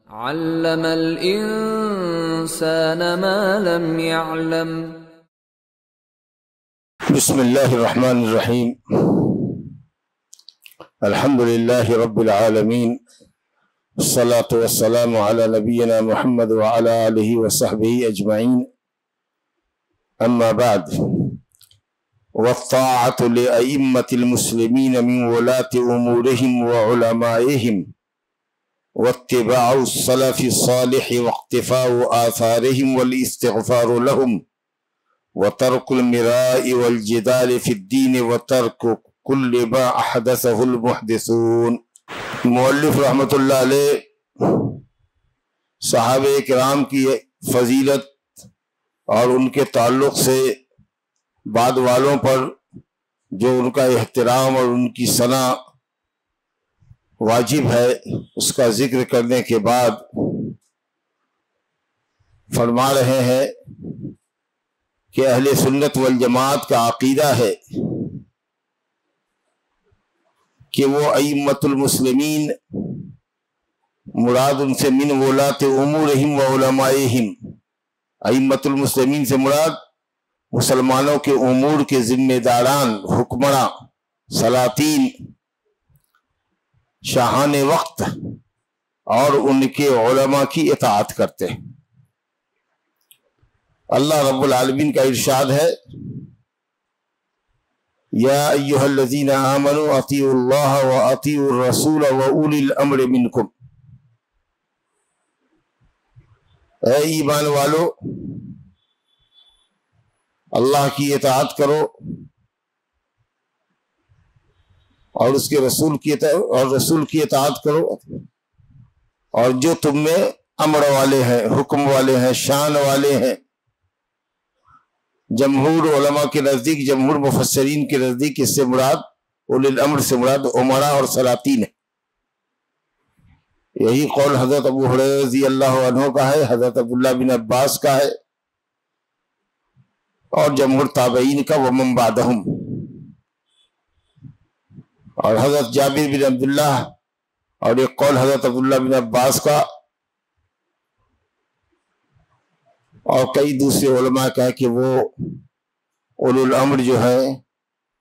علم الإنسان ما لم يعلم۔ بسم اللہ الرحمن الرحیم۔ الحمد للہ رب العالمین، الصلاة والسلام علی نبینا محمد وعلی آلہ وصحبہ اجمعین، اما بعد، والطاعة لأئمة المسلمین من ولاة امورهم وعلمائهم، واتباع السلف الصالح واقتفاء آثارهم والاستغفار لهم، وترك المراء والجدال في الدين، وترك كل ما أحدثه المحدثون۔ مؤلف رحمۃ اللہ علیہ صحابہ کرام کی فضیلت اور ان کے تعلق سے بعد والوں پر جو ان کا احترام اور ان کی ثنا واجب ہے، اس کا ذکر کرنے کے بعد فرما رہے ہیں کہ اہل سنت والجماعت کا عقیدہ ہے کہ وہ ائمۃ المسلمین مراد ان سے من ولاۃ امورہم و علمائہم، ائمۃ المسلمین سے مراد مسلمانوں کے امور کے ذمہ داران، حکمراں، سلاطین، شاہان وقت اور ان کے علماء کی اطاعت کرتے ہیں۔ اللہ رب العالمین کا ارشاد ہے، یا ایہا الذین آمنوا اطیعوا اللہ واطیعوا الرسول واولی الامر منکم، اے ایمان والو، اللہ کی اطاعت کرو اور اس کے رسول کی اطاعت کرو، اور جو تم میں امر والے ہیں، حکم والے ہیں، شان والے ہیں۔ جمہور علماء کے نزدیک، جمہور مفسرین کے نزدیک اس سے مراد، اولی الامر سے مراد امراء اور سلاطین ہے۔ یہی قول حضرت ابو ہریرہ رضی اللہ عنہ کا ہے، حضرت عبداللہ بن عباس کا ہے، اور جمہور تابعین کا، ومن بعدہم، اور حضرت جابر بن عبداللہ، اور ایک قول حضرت عبداللہ بن عباس کا، اور کئی دوسرے علماء کا ہے کہ وہ اولو الامر جو ہے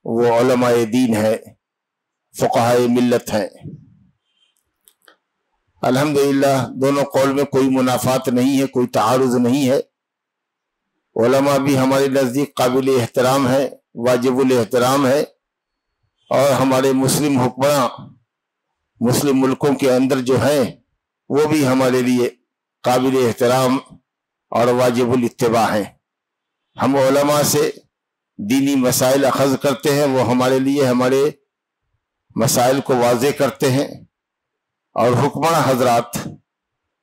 وہ علماء دین ہے، فقہاء ملت ہیں۔ الحمدللہ دونوں قول میں کوئی منافات نہیں ہے، کوئی تعارض نہیں ہے۔ علماء بھی ہمارے نزدیک قابل احترام ہے، واجب الاحترام ہے، اور ہمارے مسلم حکمراں مسلم ملکوں کے اندر جو ہیں وہ بھی ہمارے لیے قابل احترام اور واجب الاتباع ہیں۔ ہم علماء سے دینی مسائل اخذ کرتے ہیں، وہ ہمارے لیے ہمارے مسائل کو واضح کرتے ہیں، اور حکمراں حضرات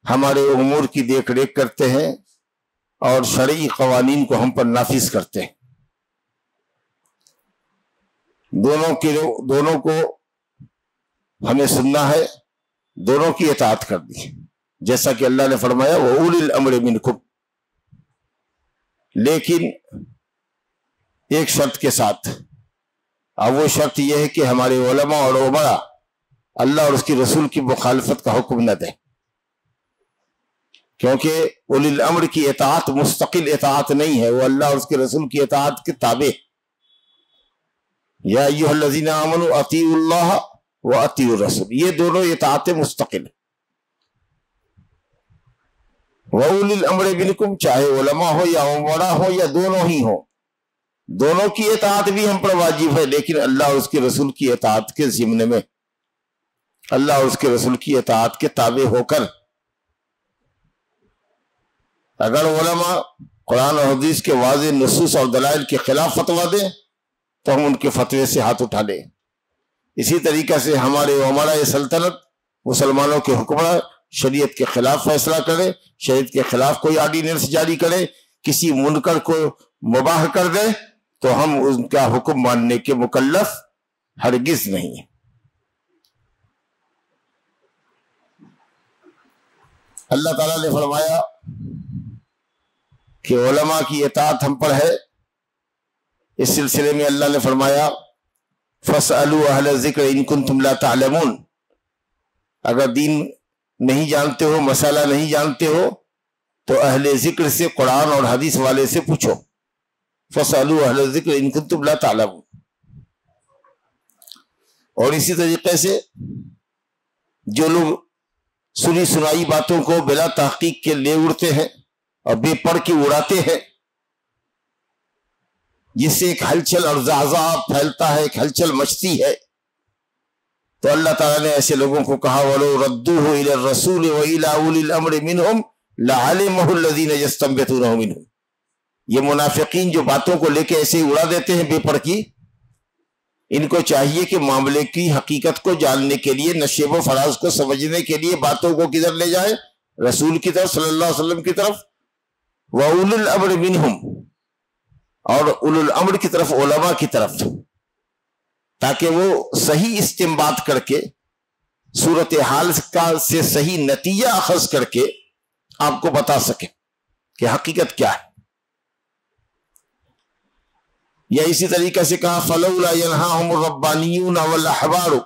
ہمارے امور کی دیکھ ریکھ کرتے ہیں اور شرعی قوانین کو ہم پر نافذ کرتے ہیں۔ دونوں کو ہمیں سننا ہے، دونوں کی اطاعت کرنی ہے، جیسا کہ اللہ نے فرمایا وَأُولِي الْأَمْرِ مِنْكُمْ، لیکن ایک شرط کے ساتھ، اور وہ شرط یہ ہے کہ ہمارے علماء اور امراء اللہ اور اس کی رسول کی مخالفت کا حکم نہ دیں، کیونکہ اولی الامر کی اطاعت مستقل اطاعت نہیں ہے، وہ اللہ اور اس کے رسول کی اطاعت کے تابع۔ یا ایھا الذین آمنوا اطیعوا اللہ واطیعوا الرسول، یہ دونوں اطاعتیں مستقل ہیں۔ وَأُولِي الْأَمْرِ مِنْكُمْ، چاہے علماء ہو یا امراء ہو یا دونوں ہی ہوں، دونوں کی اطاعت بھی ہم پر واجب ہے، لیکن اللہ اور اس کے رسول کی اطاعت کے ضمن میں، اللہ اور اس کے رسول کی اطاعت کے تابع ہو کر۔ اگر علماء قرآن اور حدیث کے واضح نصوص اور دلائل کے خلاف فتویٰ دیں تو ہم ان کے فتوے سے ہاتھ اٹھا لیں۔ اسی طریقہ سے ہمارے امراء سلطنت، مسلمانوں کے حکمراں شریعت کے خلاف فیصلہ کرے، شریعت کے خلاف کوئی آرڈیننس جاری کرے، کسی منکر کو مباح کر دے، تو ہم ان کا حکم ماننے کے مکلف ہرگز نہیں ہیں۔ اللہ تعالیٰ نے فرمایا کہ علماء کی اطاعت ہم پر ہے۔ اس سلسلے میں اللہ نے فرمایا فَاسْأَلُوا أَهْلَ الذِّكْرِ إِن كُنتُمْ لَا تَعْلَمُونَ، اگر دین نہیں جانتے ہو، مسئلہ نہیں جانتے ہو، تو اہل ذکر سے، قرآن اور حدیث والے سے پوچھو. فَاسْأَلُوا أَهْلَ الذِّكْرِ إِن كُنتُمْ لَا تَعْلَمُونَ. اور اسی طریقے سے جو لوگ سنی سنائی باتوں کو بلا تحقیق کے لے اڑتے ہیں اور بے پڑھ کے اڑاتے ہیں، جس سے ایک ہلچل اور زعزعہ پھیلتا ہے، ایک ہلچل مچتی ہے، تو اللہ تعالیٰ نے ایسے لوگوں کو کہا وَلَوْ رَدُّوهُ إِلَى الرَّسُولِ وَإِلَىٰ أُولِي الْأَمْرِ مِنْهُمْ لَعَلِمَهُ الَّذِينَ يَسْتَنبِطُونَهُ مِنْهُمْ. یہ منافقین جو باتوں کو لے کے ایسے ہی اڑا دیتے ہیں بے پڑھ کی، ان کو چاہیے کہ معاملے کی حقیقت کو جاننے کے لیے، نشیب و فراز کو سمجھنے کے لیے باتوں کو کدھر لے جائیں؟ رسول کی طرف، صلی اللہ علیہ وسلم کی طرف، وَأُولِي الْأَمْرِ مِنْهُمْ، اور اولو الامر کی طرف، علماء کی طرف، تاکہ وہ صحیح استنباط کر کے صورتحال کا سے صحیح نتیجہ اخذ کر کے آپ کو بتا سکے کہ حقیقت کیا ہے. یا اسی طریقے سے کہا فَلَوْلَا يَنْهَاهُمُ الرَّبَّانِيُّونَ وَالْأَحْبَارُ،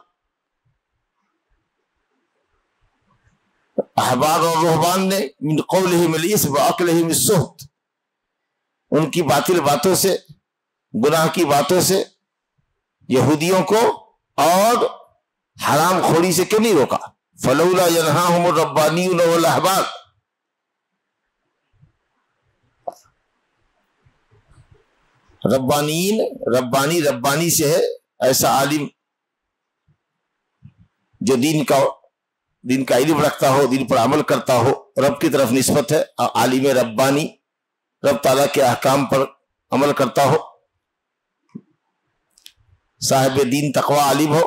احبار اور رہبان نے من قولهم الاسم وعقلهم السحت، ان کی باطل باتوں سے، گناہ کی باتوں سے یہودیوں کو اور حرام خوری سے کیوں نہیں روکا؟ فلولا ينهاهم الربانیون والاحبار. ربانیین، ربانی سے ہے ایسا عالم جو دین کا علم رکھتا ہو، دین پر عمل کرتا ہو، رب کی طرف نسبت ہے. عالم ربانی رب تعالیٰ کے احکام پر عمل کرتا ہو، صاحب دین تقوی عالم ہو.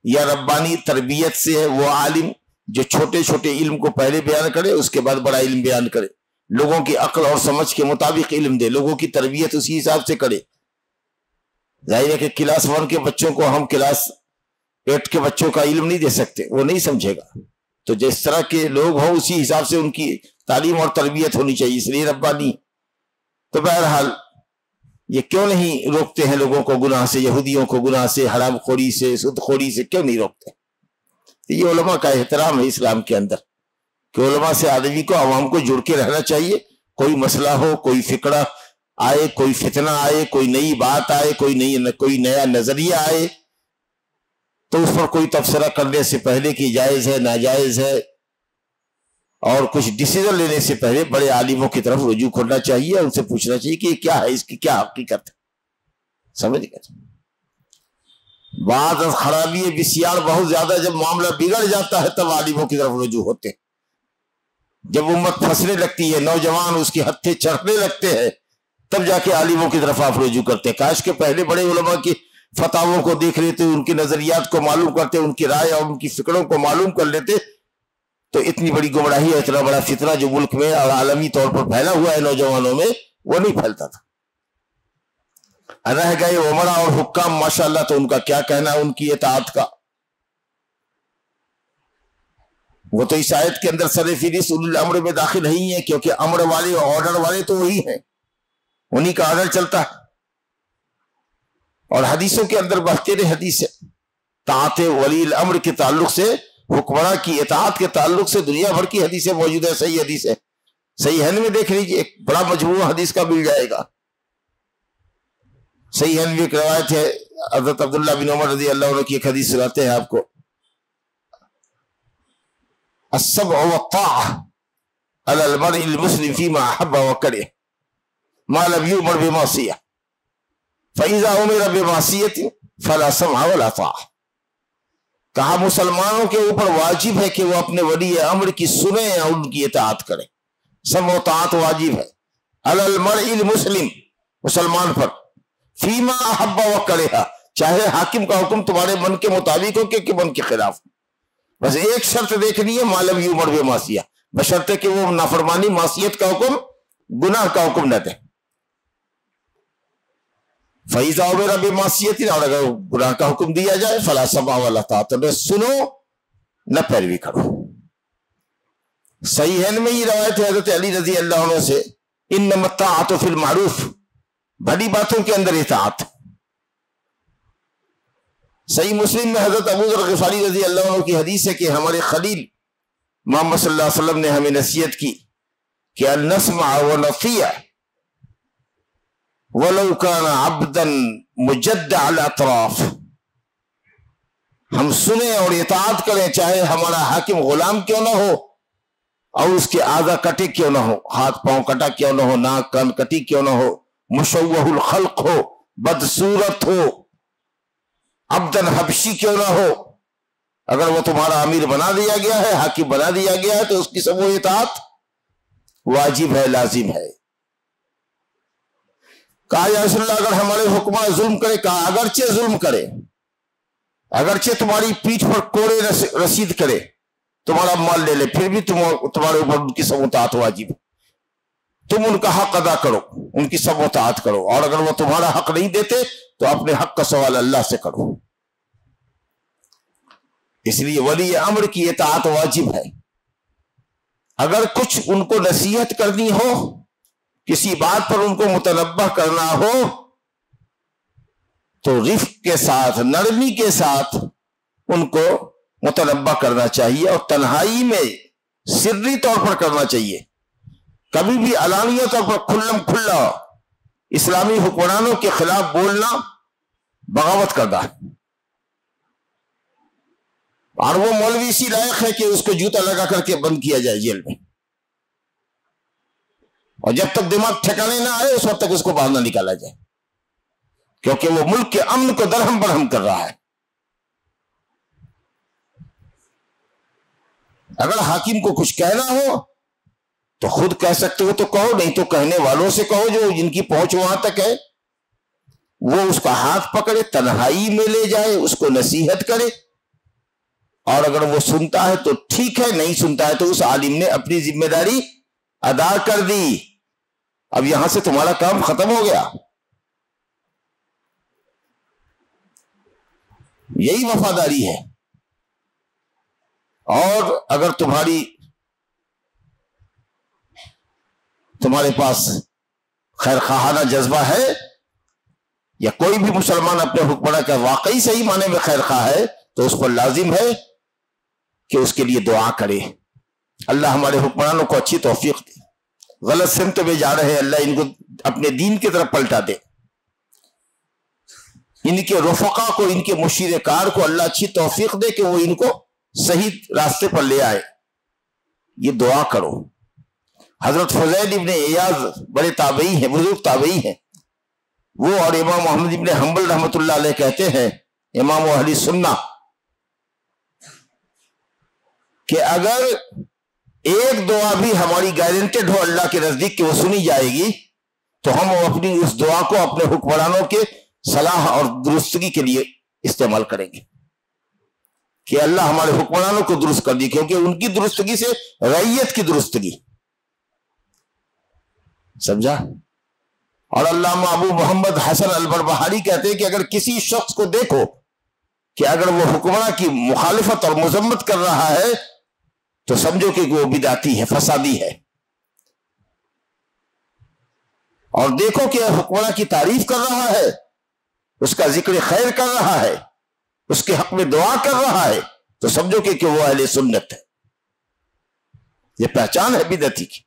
یا ربانی تربیت سے ہے وہ عالم جو چھوٹے چھوٹے علم کو پہلے بیان کرے، اس کے بعد بڑا علم بیان کرے، لوگوں کی عقل اور سمجھ کے مطابق علم دے، لوگوں کی تربیت اسی حساب سے کرے. ظاہر ہے کہ کلاس 1 کے بچوں کو ہم کلاس 8 کے بچوں کا علم نہیں دے سکتے، وہ نہیں سمجھے گا. تو جس طرح کے لوگ ہوں اسی حساب سے ان کی تعلیم اور تربیت ہونی چاہیے، اس لیے ربانی. تو بہرحال یہ کیوں نہیں روکتے ہیں لوگوں کو گناہ سے، یہودیوں کو گناہ سے، حرام خوری سے، سود خوری سے کیوں نہیں روکتے؟ یہ علماء کا احترام ہے اسلام کے اندر کہ علماء سے آدمی کو، عوام کو جڑ کے رہنا چاہیے. کوئی مسئلہ ہو، کوئی فکرہ آئے، کوئی فتنہ آئے، کوئی نئی بات آئے، کوئی نیا نظریہ آئے، تو اس پر کوئی تبصرہ کرنے سے پہلے کہ جائز ہے ناجائز ہے، اور کچھ ڈیسیزن لینے سے پہلے بڑے عالموں کی طرف رجوع کرنا چاہیے، ان سے پوچھنا چاہیے کہ یہ کیا ہے، اس کی کیا حقیقت ہے. سمجھ گئے؟ بعض خرابی بسیار بہت زیادہ جب معاملہ بگڑ جاتا ہے تب عالموں کی طرف رجوع ہوتے ہیں. جب امت پھنسنے لگتی ہے، نوجوان اس کے ہتھے چڑھنے لگتے ہیں، تب جا کے عالموں کی طرف آپ رجوع کرتے ہیں. کاش کے پہلے بڑے علماء کی فتاووں کو دیکھ لیتے، ان کے نظریات کو معلوم کرتے، ان کی رائے اور ان کی فکروں کو معلوم کر لیتے، تو اتنی بڑی گمراہی، اتنا بڑا فتنہ جو ملک میں اور عالمی طور پر پھیلا ہوا ہے نوجوانوں میں، وہ نہیں پھیلتا تھا. رہ گئے عمرا اور حکام ماشاءاللہ، تو ان کا کیا کہنا ان کی اطاعت کا. وہ تو اس آیت کے اندر سر فہرست اولو الامر میں داخل نہیں ہے، کیونکہ امر والے اور آرڈر والے تو وہی ہیں، انہی کا آرڈر چلتا ہے. اور حدیثوں کے اندر بہترین حدیث ہے طاعت ولی الامر کے تعلق سے، حکمراں کی اطاعت کے تعلق سے دنیا بھر کی حدیثیں موجود ہے. صحیح حدیث ہے، صحیحین میں دیکھ لیجیے، ایک بڑا مجموعہ حدیث کا مل جائے گا. صحیحین میں ایک روایت ہے، حضرت عبداللہ بن عمر رضی اللہ عنہ کی ایک حدیث سناتے ہیں آپ کو. السمع والطاعة على المرء المسلم فيما أحب وكره ما لم يؤمر بمعصية فإذا أمر بمعصية فلا سمع ولا طاعة. کہا مسلمانوں کے اوپر واجب ہے کہ وہ اپنے ولی امر کی سنیں اور ان کی اطاعت کریں. سمع و طاعت واجب ہے علی المرء المسلم، مسلمان پر، فیما احب وکرہ، چاہے حاکم کا حکم تمہارے من کے مطابق ہو کہ من کے خلاف. بس ایک شرط دیکھنی ہے، ما لم یؤمر بمعصیہ، بشرطے کہ وہ نافرمانی، معصیت کا حکم، گناہ کا حکم نہ دے. فَإِذَا أُمِرَ بِمَعْصِيَةٍ، اور اگر گناہ کا حکم دیا جائے، فَلَا سَمْعَ وَلَا طَاعَةَ، نہ سنو نہ پیروی کرو. صحیحین میں یہ روایت ہے حضرت علی رضی اللہ عنہ سے، إِنَّمَا الطَّاعَةُ فِي الْمَعْرُوفِ، بڑی باتوں کے اندر اطاعت. صحیح مسلم میں حضرت ابو ذر غفاری رضی اللہ عنہ کی حدیث ہے کہ ہمارے خلیل محمد صلی اللہ علیہ وسلم نے ہمیں نصیحت کی کہ النسمع ونطیع ولو کان عبدا مجدع الاطراف، ہم سنیں اور اطاعت کریں چاہے ہمارا حاکم غلام کیوں نہ ہو اور اس کے اعضاء کٹے کیوں نہ ہو، ہاتھ پاؤں کٹا کیوں نہ ہو، ناک کان کٹی کیوں نہ ہو، مشوہ الخلق ہو، بدصورت ہو، عبدن حبشی کیوں نہ ہو، اگر وہ تمہارا امیر بنا دیا گیا ہے، حاکم بنا دیا گیا ہے، تو اس کی سب اطاعت واجب ہے، لازم ہے۔ کہا یا رسول اللہ اگر ہمارے حکمراں ظلم کرے، کہا اگرچہ ظلم کرے، اگرچہ تمہاری پیٹھ پر کوڑے رسید کرے، تمہارا مال لے لے، پھر بھی تمہارے اوپر ان کی سب اطاعت واجب ہے، تم ان کا حق ادا کرو، ان کی سب اطاعت کرو، اور اگر وہ تمہارا حق نہیں دیتے تو اپنے حق کا سوال اللہ سے کرو۔ اس لیے ولی امر کی اطاعت واجب ہے۔ اگر کچھ ان کو نصیحت کرنی ہو، کسی بات پر ان کو متنبہ کرنا ہو، تو رفق کے ساتھ، نرمی کے ساتھ ان کو متنبہ کرنا چاہیے، اور تنہائی میں سری طور پر کرنا چاہیے۔ کبھی بھی علانیہ طور پر کھلم کھلا اسلامی حکمرانوں کے خلاف بولنا بغاوت کرنا ہے، اور وہ مولوی اسی لائق ہے کہ اس کو جوتا لگا کر کے بند کیا جائے جیل میں، اور جب تک دماغ ٹھکانے نہ آئے اس وقت تک اس کو باہر نہ نکالا جائے، کیونکہ وہ ملک کے امن کو درہم برہم کر رہا ہے۔ اگر حاکم کو کچھ کہنا ہو تو خود کہہ سکتے ہو تو کہو، نہیں تو کہنے والوں سے کہو جو جن کی پہنچ وہاں تک ہے، وہ اس کا ہاتھ پکڑے، تنہائی میں لے جائے، اس کو نصیحت کرے، اور اگر وہ سنتا ہے تو ٹھیک ہے، نہیں سنتا ہے تو اس عالم نے اپنی ذمہ داری ادا کر دی، اب یہاں سے تمہارا کام ختم ہو گیا۔ یہی وفاداری ہے۔ اور اگر تمہارے پاس خیر خواہانہ جذبہ ہے، یا کوئی بھی مسلمان اپنے حکمراں کا واقعی صحیح معنی میں خیر خواہ ہے، تو اس پر لازم ہے کہ اس کے لیے دعا کرے، اللہ ہمارے حکمرانوں کو اچھی توفیق دے، غلط سمت میں جا رہے ہیں اللہ ان کو اپنے دین کی طرف پلٹا دے، ان کے رفقا کو، ان کے مشیر کار کو اللہ اچھی توفیق دے کہ وہ ان کو صحیح راستے پر لے آئے، یہ دعا کرو۔ حضرت فضیل ابن عیاض بڑے تابعی ہیں، بزرگ تابعی ہیں، وہ اور امام محمد ابن حنبل رحمۃ اللہ علیہ کہتے ہیں، امام اہل سنہ، کہ اگر ایک دعا بھی ہماری گارنٹیڈ ہو اللہ کے نزدیک کہ وہ سنی جائے گی، تو ہم اپنی اس دعا کو اپنے حکمرانوں کے صلاح اور درستگی کے لیے استعمال کریں گے، کہ اللہ ہمارے حکمرانوں کو درست کر دی، کیونکہ ان کی درستگی سے رعیت کی درستگی، سمجھا؟ اور علامہ ابو محمد حسن البربہاری کہتے ہیں کہ اگر کسی شخص کو دیکھو کہ اگر وہ حکمراں کی مخالفت اور مذمت کر رہا ہے تو سمجھو کہ وہ بدعتی ہے، فسادی ہے، اور دیکھو کہ حکمراں کی تعریف کر رہا ہے، اس کا ذکر خیر کر رہا ہے، اس کے حق میں دعا کر رہا ہے، تو سمجھو کہ وہ اہل سنت ہے۔ یہ پہچان ہے بدعتی کی۔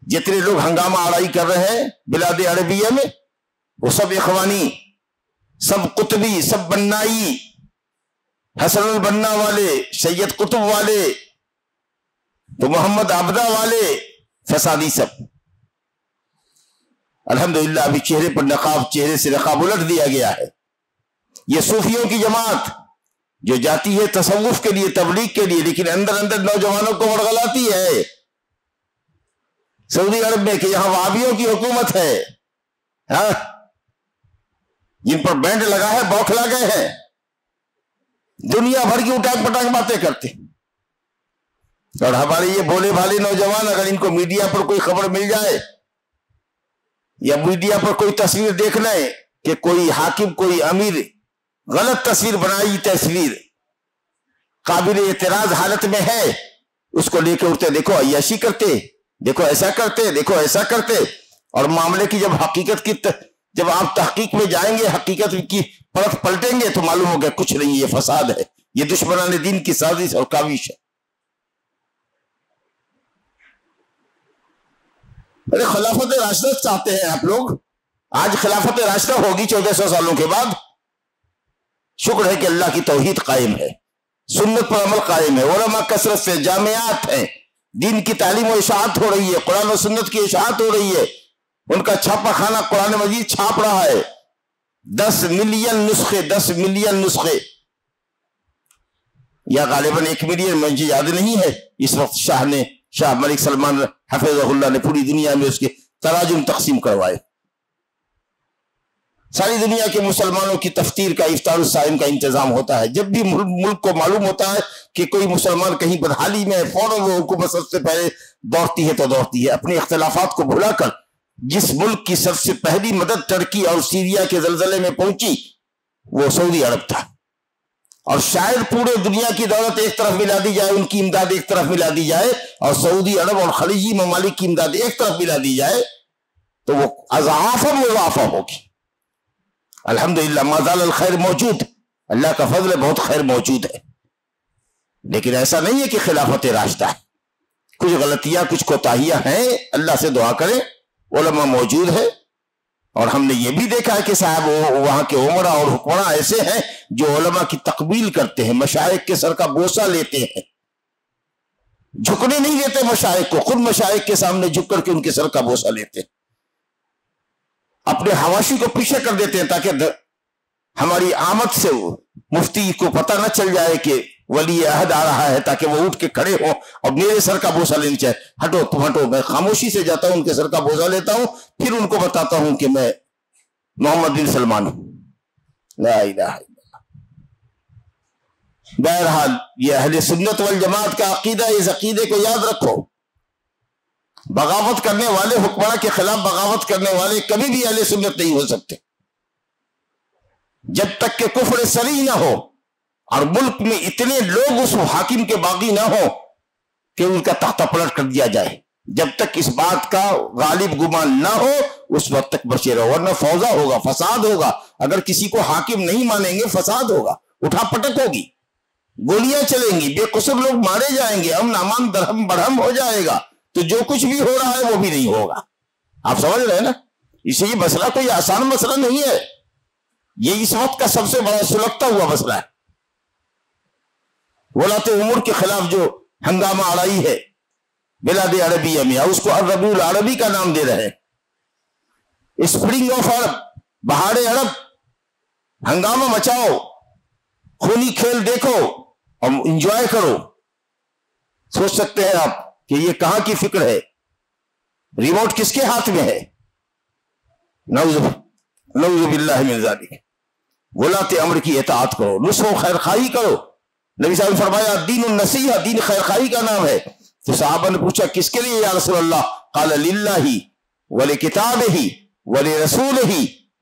جتنے لوگ ہنگامہ آرائی کر رہے ہیں بلاد عربیہ میں، وہ سب اخوانی، سب قطبی، سب بنائی، حسن البنا والے، سید قطب والے، تو محمد عبدہ والے، فسادی سب۔ الحمدللہ ابھی چہرے پر نقاب، چہرے سے نقاب الٹ دیا گیا ہے۔ یہ صوفیوں کی جماعت جو جاتی ہے تصوف کے لیے، تبلیغ کے لیے، لیکن اندر اندر نوجوانوں کو ورغلاتی ہے سعودی عرب میں کہ یہاں وہابیوں کی حکومت ہے، ہاں، جن پر بینڈ لگا ہے، بوکھلا گئے ہیں، دنیا بھر کی اٹاک پٹاک باتیں کرتے، اور ہمارے یہ بولے بھالے نوجوان اگر ان کو میڈیا پر کوئی خبر مل جائے یا میڈیا پر کوئی تصویر دیکھ لیں کہ کوئی حاکم، کوئی امیر غلط تصویر بنائی، تصویر قابل اعتراض حالت میں ہے، اس کو لے کے اٹھتے، دیکھو عیاشی کرتے، دیکھو ایسا کرتے، دیکھو ایسا کرتے، اور معاملے کی جب حقیقت کی جب آپ تحقیق میں جائیں گے، حقیقت کی پرت پلٹیں گے تو معلوم ہوگا کچھ نہیں، یہ فساد ہے، یہ دشمنان دین کی سازش اور کاوش ہے۔ ارے خلافت راشدہ چاہتے ہیں آپ لوگ، آج خلافت راشدہ ہوگی 1400 سالوں کے بعد۔ شکر ہے کہ اللہ کی توحید قائم ہے، سنت پر عمل قائم ہے، علماء کثرت سے، جامعات ہیں، دین کی تعلیم و اشاعت ہو رہی ہے، قرآن و سنت کی اشاعت ہو رہی ہے، ان کا چھاپا خانہ قرآن مجید چھاپ رہا ہے، 10 ملین نسخے، یا غالباً 1 ملین، مجھے یاد نہیں ہے اس وقت۔ شاہ ملک سلمان حفظہ اللہ نے پوری دنیا میں اس کے تراجم تقسیم کروائے، ساری دنیا کے مسلمانوں کی تفطیر کا، افطار الصائم کا انتظام ہوتا ہے۔ جب بھی ملک کو معلوم ہوتا ہے کہ کوئی مسلمان کہیں بدحالی میں ہے، فوراً وہ حکومت سب سے پہلے دوڑتی ہے، اپنے اختلافات کو بھلا کر۔ جس ملک کی سب سے پہلی مدد ترکی اور سیریا کے زلزلے میں پہنچی وہ سعودی عرب تھا، اور شاید پورے دنیا کی دولت ایک طرف ملا دی جائے، ان کی امداد ایک طرف ملا دی جائے، اور سعودی عرب اور خلیجی ممالک کی امداد ایک طرف ملا دی جائے تو وہ اضعاف مضاعفہ ہوگی۔ الحمدللہ ما زال الخیر موجود، اللہ کا فضل ہے، بہت خیر موجود ہے، لیکن ایسا نہیں ہے کہ خلافت راشدہ ہے۔ کچھ غلطیاں، کچھ کوتاہیاں ہیں، اللہ سے دعا کریں، علماء موجود ہے، اور ہم نے یہ بھی دیکھا ہے کہ صاحب وہاں کے عمرا اور حکمراں ایسے ہیں جو علماء کی تقبیل کرتے ہیں، مشائخ کے سر کا بوسہ لیتے ہیں، جھکنے نہیں دیتے مشائخ کو، خود مشائخ کے سامنے جھک کر کے ان کے سر کا بوسہ لیتے ہیں، اپنے حواشی کو پیچھے کر دیتے ہیں تاکہ ہماری آمد سے مفتی کو پتہ نہ چل جائے کہ ولی عہد آ رہا ہے، تاکہ وہ اٹھ کے کھڑے ہوں اور میرے سر کا بوسہ لینی چاہے۔ ہٹو تم ہٹو، میں خاموشی سے جاتا ہوں، ان کے سر کا بوسہ لیتا ہوں، پھر ان کو بتاتا ہوں کہ میں محمد بن سلمان ہوں۔ لا الہ الا اللہ۔ بہرحال یہ اہل سنت والجماعت کا عقیدہ، اس عقیدے کو یاد رکھو۔ بغاوت کرنے والے، حکمراں کے خلاف بغاوت کرنے والے کبھی بھی اہل سنت نہیں ہو سکتے، جب تک کہ کفر صریح نہ ہو اور ملک میں اتنے لوگ اس حاکم کے باغی نہ ہو کہ ان کا تختہ پلٹ کر دیا جائے۔ جب تک اس بات کا غالب گمان نہ ہو اس وقت تک بچے رہو، ورنہ فوضا ہوگا، فساد ہوگا۔ اگر کسی کو حاکم نہیں مانیں گے فساد ہوگا، اٹھا پٹک ہوگی، گولیاں چلیں گی، بے قصور لوگ مارے جائیں گے، امن امان درہم برہم ہو جائے گا، تو جو کچھ بھی ہو رہا ہے وہ بھی نہیں ہوگا۔ آپ سمجھ رہے ہیں نا؟ اسی یہ مسئلہ کوئی آسان مسئلہ نہیں ہے، یہ اس وقت کا سب سے بڑا سلگتا ہوا مسئلہ ہے۔ ولاۃ امور کے خلاف جو ہنگامہ آرائی ہے بلاد عربیہ میں، اس کو الربیع العربی کا نام دے رہے ہیں، اسپرنگ آف عرب، بہار عرب۔ ہنگامہ مچاؤ، خونی کھیل دیکھو اور انجوائے کرو۔ سوچ سکتے ہیں آپ کہ یہ کہاں کی فکر ہے؟ ریموٹ کس کے ہاتھ میں ہے؟ نعوذ باللہ من ذالک۔ ولاۃ امر کی اطاعت کرو، نصح و خیر خواہی کرو۔ نبی صاحب نے فرمایا دین النصیحہ، دین خیر خواہی کا نام ہے۔ تو صحابہ نے پوچھا کس کے لیے یا رسول اللہ؟ قال للہ ولکتابہ ولرسولہ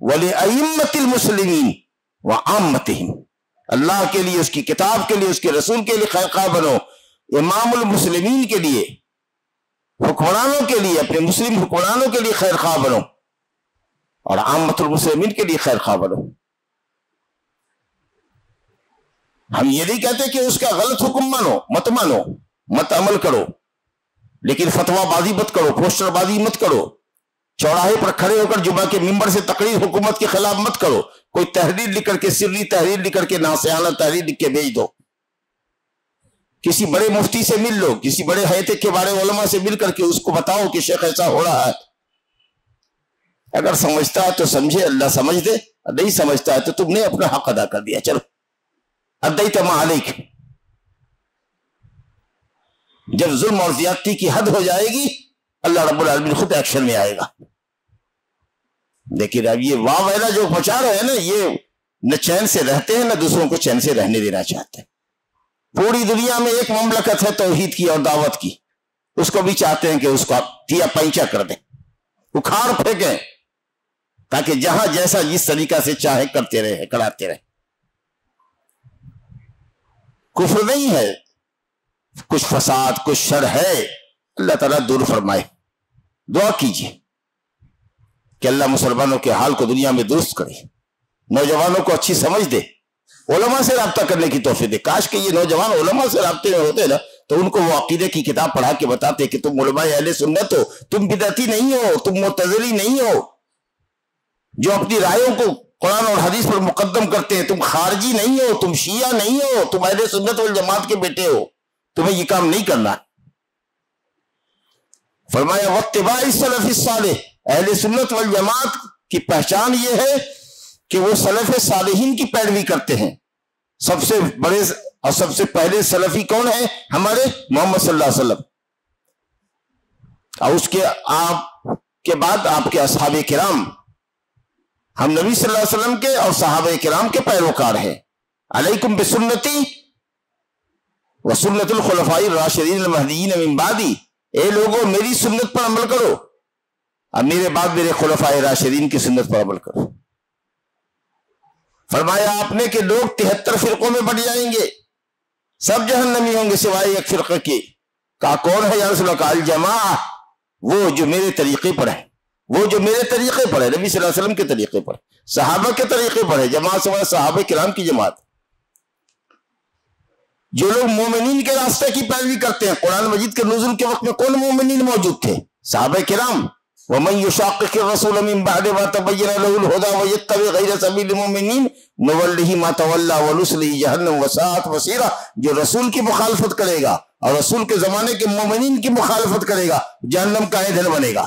ولأئمۃ المسلمین وعامتہم۔ اللہ کے لیے، اس کی کتاب کے لیے، اس کے رسول کے لیے خیر خواہ بنو، امام المسلمین کے لیے، حکمرانوں کے لیے، اپنے مسلم حکمرانوں کے لیے خیر خواہ بنو، اور عامت المسلمین کے لیے خیر خواہ بنو۔ ہم یہ نہیں کہتے کہ اس کا غلط حکم مانو، مت عمل کرو، لیکن فتویٰ بازی مت کرو، پوسٹر بازی مت کرو، چوراہے پر کھڑے ہو کر جمعہ کے ممبر سے تقریر حکومت کے خلاف مت کرو، کوئی تحریر لکھ کر کے، سری تحریر لکھ کر کے، ناصحانہ تحریر لکھ کے بھیج دو، کسی بڑے مفتی سے مل لو، کسی بڑے حیات کے بارے علماء سے مل کر کے اس کو بتاؤ کہ شیخ ایسا ہو رہا ہے۔ اگر سمجھتا ہے تو سمجھے، اللہ سمجھ دے، نہیں سمجھتا ہے تو تم نے اپنا حق ادا کر دیا، چلو ادیت ما علیک۔ جب ظلم اور زیادتی کی حد ہو جائے گی اللہ رب العالمین خود ایکشن میں آئے گا۔ لیکن اب یہ واہ ویلا جو پہنچا رہے ہیں نا، یہ نہ چین سے رہتے ہیں نہ دوسروں کو چین سے رہنے دینا چاہتے ہیں۔ پوری دنیا میں ایک مملکت ہے توحید کی اور دعوت کی، اس کو بھی چاہتے ہیں کہ اس کو تیا پینچا کر دیں، اکھاڑ پھینکیں، تاکہ جہاں جیسا جس طریقہ سے چاہے کرتے رہے، کراتے رہے۔ کفر نہیں ہے، کچھ فساد، کچھ شر ہے، اللہ تعالیٰ دور فرمائے۔ دعا کیجیے کہ اللہ مسلمانوں کے حال کو دنیا میں درست کرے، نوجوانوں کو اچھی سمجھ دے، علماء سے رابطہ کرنے کی توفیق دے۔ کاش کہ یہ نوجوان علماء سے رابطے میں ہوتے نا تو ان کو وہ عقیدے کی کتاب پڑھا کے بتاتے کہ تم علماء اہل سنت ہو، تم بدعتی نہیں ہو، تم معتزلی نہیں ہو جو اپنی رائےوں کو قرآن اور حدیث پر مقدم کرتے ہیں، تم خارجی نہیں ہو، تم شیعہ نہیں ہو، تم اہل سنت والجماعت کے بیٹے ہو، تمہیں یہ کام نہیں کرنا۔ فرمایا واتباع السلف الصالح، اہل سنت والجماعت کی پہچان یہ ہے کہ وہ سلف صالحین کی پیروی کرتے ہیں۔ سب سے بڑے اور سب سے پہلے سلفی کون ہیں؟ ہمارے محمد صلی اللہ علیہ وسلم، اور اس کے آپ کے بعد آپ کے اصحاب کرام۔ ہم نبی صلی اللہ علیہ وسلم کے اور صحابہ کرام کے پیروکار ہیں۔ علیکم بسنتی وسنت الخلفاء الراشدین المہدیین من بعدی، اے لوگوں میری سنت پر عمل کرو اور میرے بعد میرے خلفاء راشدین کی سنت پر عمل کرو۔ فرمایا آپ نے کہ لوگ 73 فرقوں میں بٹ جائیں گے، سب جہنمی ہوں گے سوائے ایک فرقے کے۔ کہا کون ہے یا رسول اللہ؟ کہا الجماعہ، وہ جو میرے طریقے پر ہے، وہ جو میرے طریقے پر ہے، نبی صلی اللہ علیہ وسلم کے طریقے پر، صحابہ کے طریقے پر ہے۔ جماعت سے صحابہ کرام کی جماعت، جو لوگ مومنین کے راستے کی پیروی کرتے ہیں۔ قرآن مجید کے نزول کے وقت میں کون مومنین موجود تھے؟ صحابہ کرام۔ وَمَن يُشَاقِقِ الرَّسُولَ مِن بَعْدِ مَا تَبَيَّنَ لَهُ الْهُدَىٰ وَيَتَّبِعْ غَيْرَ سَبِيلِ الْمُؤْمِنِينَ نُوَلِّهِ مَا تَوَلَّىٰ وَنُصْلِهِ جَهَنَّمَ وَسَاءَتْ مَصِيرًا، جو رسول کی مخالفت کرے گا اور رسول کے زمانے کے مومنین کی مخالفت کرے گا، جہنم کا ایندھن بنے گا۔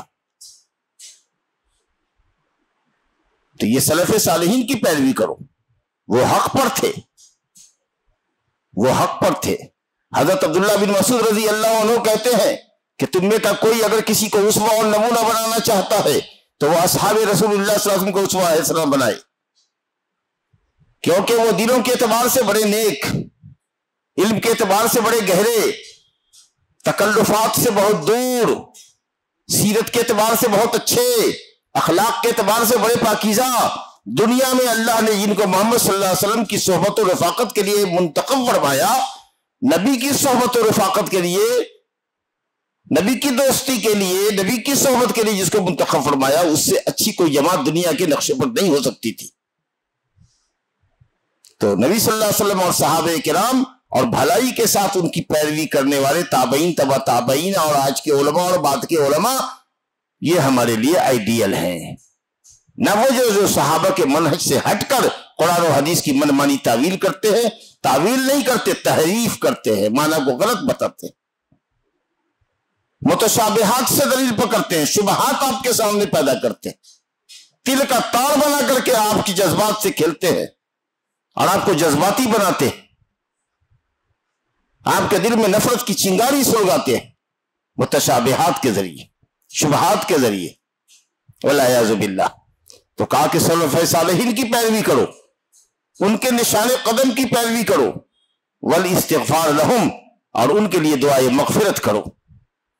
تو یہ سلف صالحین کی پیروی کرو، وہ حق پر تھے، وہ حق پر تھے۔ حضرت عبداللہ بن مسعود رضی اللہ عنہ کہتے ہیں کہ تم میں کا کوئی اگر کسی کو اسوہ اور نمونہ بنانا چاہتا ہے تو وہ اصحاب رسول اللہ صلی اللہ علیہ وسلم کو اسوہ حسنہ بنائے، کیونکہ وہ دلوں کے اعتبار سے بڑے نیک، علم کے اعتبار سے بڑے گہرے، تکلفات سے بہت دور، سیرت کے اعتبار سے بہت اچھے، اخلاق کے اعتبار سے بڑے پاکیزہ۔ دنیا میں اللہ نے جن کو محمد صلی اللہ علیہ وسلم کی صحبت و رفاقت کے لیے منتخب فرمایا، نبی کی صحبت و رفاقت کے لیے، نبی کی دوستی کے لیے، نبی کی صحبت کے لیے جس کو منتخب فرمایا، اس سے اچھی کوئی جماعت دنیا کے نقشے پر نہیں ہو سکتی تھی۔ تو نبی صلی اللہ علیہ وسلم اور صحابہ کرام اور بھلائی کے ساتھ ان کی پیروی کرنے والے تابعین، تبع تابعین اور آج کے علماء اور بعد کے علماء، یہ ہمارے لیے آئیڈیل ہیں۔ نہ وہ جو صحابہ کے منہج سے ہٹ کر قرآن و حدیث کی من مانی تعویل کرتے ہیں، تعویل نہیں کرتے، تحریف کرتے ہیں، معنی کو غلط بتاتے ہیں، متشابہات سے دلیل پکڑتے ہیں، شبہات آپ کے سامنے پیدا کرتے ہیں، تل کا تار بنا کر کے آپ کی جذبات سے کھیلتے ہیں اور آپ کو جذباتی بناتے ہیں، آپ کے دل میں نفرت کی چنگاری سلگاتے ہیں متشابہات کے ذریعے، شبہات کے ذریعے، والعیاذ باللہ۔ تو کہا کہ سلف صالحین کی پیروی کرو، ان کے نشان قدم کی پیروی کرو، والاستغفار لہم، اور ان کے لیے دعائے مغفرت کرو۔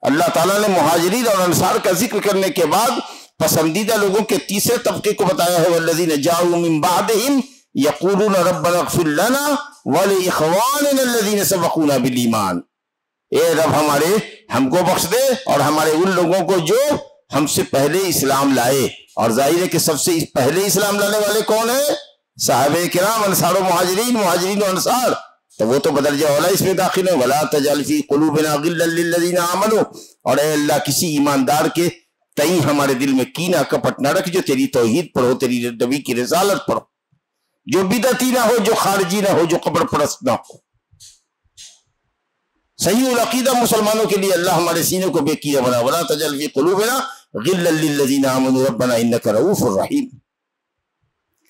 اللہ تعالیٰ نے مہاجرین اور انصار کا ذکر کرنے کے بعد پسندیدہ لوگوں کے تیسرے طبقے کو بتایا ہے، والذین جاءوا من بعدہم یقولون ربنا اغفر لنا ولاخواننا الذین سبقونا بالایمان، اے رب ہم کو بخش دے اور ہمارے ان لوگوں کو جو ہم سے پہلے اسلام لائے۔ اور ظاہر ہے کہ سب سے پہلے اسلام لانے والے کون ہیں؟ صحابہ کرام، انصار و مہاجرین و انصار، تو وہ تو بدرجہ اولا اس میں داخل ہیں۔ وَلَا تَجْعَلْ فِي قُلُوبِنَا غِلًّا لِّلَّذِينَ آمَنُوا، اور اے اللہ کسی ایماندار کے تئیں ہمارے دل میں کینہ کپٹ نہ رکھ جو تیری توحید پر ہو، تیری نبی کی رسالت پر ہو، جو بدعتی نہ ہو، جو خارجی نہ ہو، جو قبر پرست نہ ہو۔ صحیح العقیدہ مسلمانوں کے لیے اللہ ہمارے سینے کو بے کینہ بنا۔ وَلَا تَجْعَلْ فِي قُلُوبِنَا غِلًّا لِّلَّذِينَ آمَنُوا رَبَّنَا إِنَّكَ رَءُوفٌ رَحِيمٌ،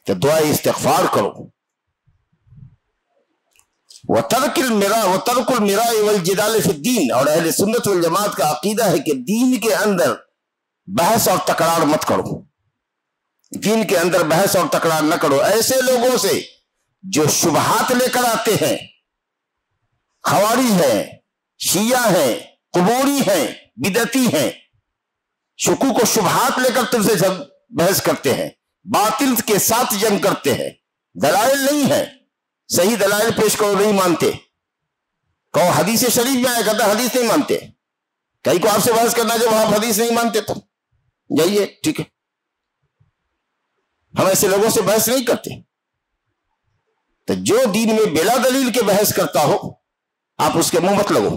کہ دعائے استغفار کرو۔ وَتَرْكُ الْمِرَاءِ وَالْجِدَالِ فِي الدِّينِ، اور اہل سنت والجماعت کا عقیدہ ہے کہ دین کے اندر بحث اور تکرار مت کرو، دین کے اندر بحث اور تکرار نہ کرو ایسے لوگوں سے جو شبہات لے کر آتے ہیں، خوارج ہیں، شیعہ ہیں، قبوری ہیں، بدعتی ہیں، شکوک و شبہات لے کر تم سے بحث کرتے ہیں، باطل کے ساتھ جنگ کرتے ہیں، دلائل نہیں ہے، صحیح دلائل پیش کرو، نہیں مانتے، کہو حدیث شریف میں آئے، کہتا حدیث نہیں مانتے، کہیں کو آپ سے بحث کرنا جب آپ حدیث نہیں مانتے تو جائیے، ٹھیک ہے، ہم ایسے لوگوں سے بحث نہیں کرتے۔ تو جو دین میں بلا دلیل کے بحث کرتا ہو آپ اس کے منہ مت لگو،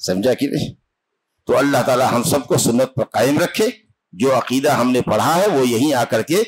سمجھا کہ نہیں؟ تو اللہ تعالی ہم سب کو سنت پر قائم رکھے. جو عقیدہ ہم نے پڑھا ہے وہ یہیں آ کر کے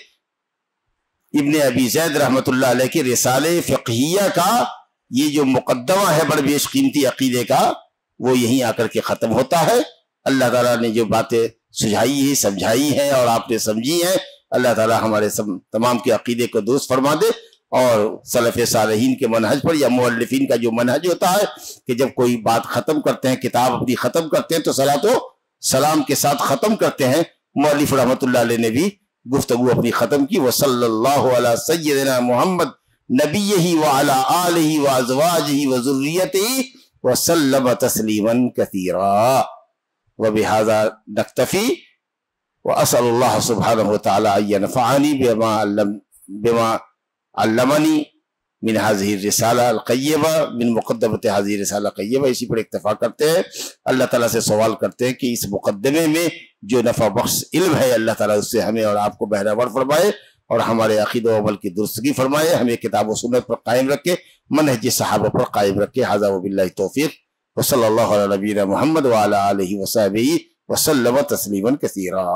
ابن ابی زید رحمۃ اللہ علیہ کے رسالے فقہیہ کا یہ جو مقدمہ ہے بڑے بیش قیمتی عقیدے کا، وہ یہیں آ کر کے ختم ہوتا ہے. اللہ تعالیٰ نے جو باتیں سجھائی ہیں، سمجھائی ہیں اور آپ نے سمجھی ہیں، اللہ تعالیٰ ہمارے تمام کے عقیدے کو درست فرما دے. اور سلف صالحین کے منہج پر یا مؤلفین کا جو منہج ہوتا ہے کہ جب کوئی بات ختم کرتے ہیں، کتاب اپنی ختم کرتے ہیں تو صلاۃ و سلام کے ساتھ ختم کرتے ہیں. مؤلف رحمۃ اللہ علیہ نے بھی گفتگو اپنی ختم کی. وصلی اللہ علی سیدنا محمد نبیہ وعلی آلہ وازواجہ وذریتہ وسلم تسلیما کثیرا. وبہذا نکتفی واسأل اللہ سبحانہ وتعالی ان ینفعنی بما علمنی من هذه الرسالہ القیمہ، من مقدمۃ هذه الرسالہ القیمہ. اسی پر اکتفا کرتے ہیں. اللہ تعالیٰ سے سوال کرتے ہیں کہ اس مقدمے میں جو نفع بخش علم ہے اللہ تعالیٰ اس سے ہمیں اور آپ کو بہرہور فرمائے اور ہمارے عقیدہ و عمل کی درستگی فرمائے. ہمیں کتاب و سنت پر قائم رکھے، منہج صحابہ پر قائم رکھے. ھذا وباللہ التوفیق. وصلی اللہ علی نبینا محمد وعلی آلہ وصحبہ وسلم تسلیما کثیرا.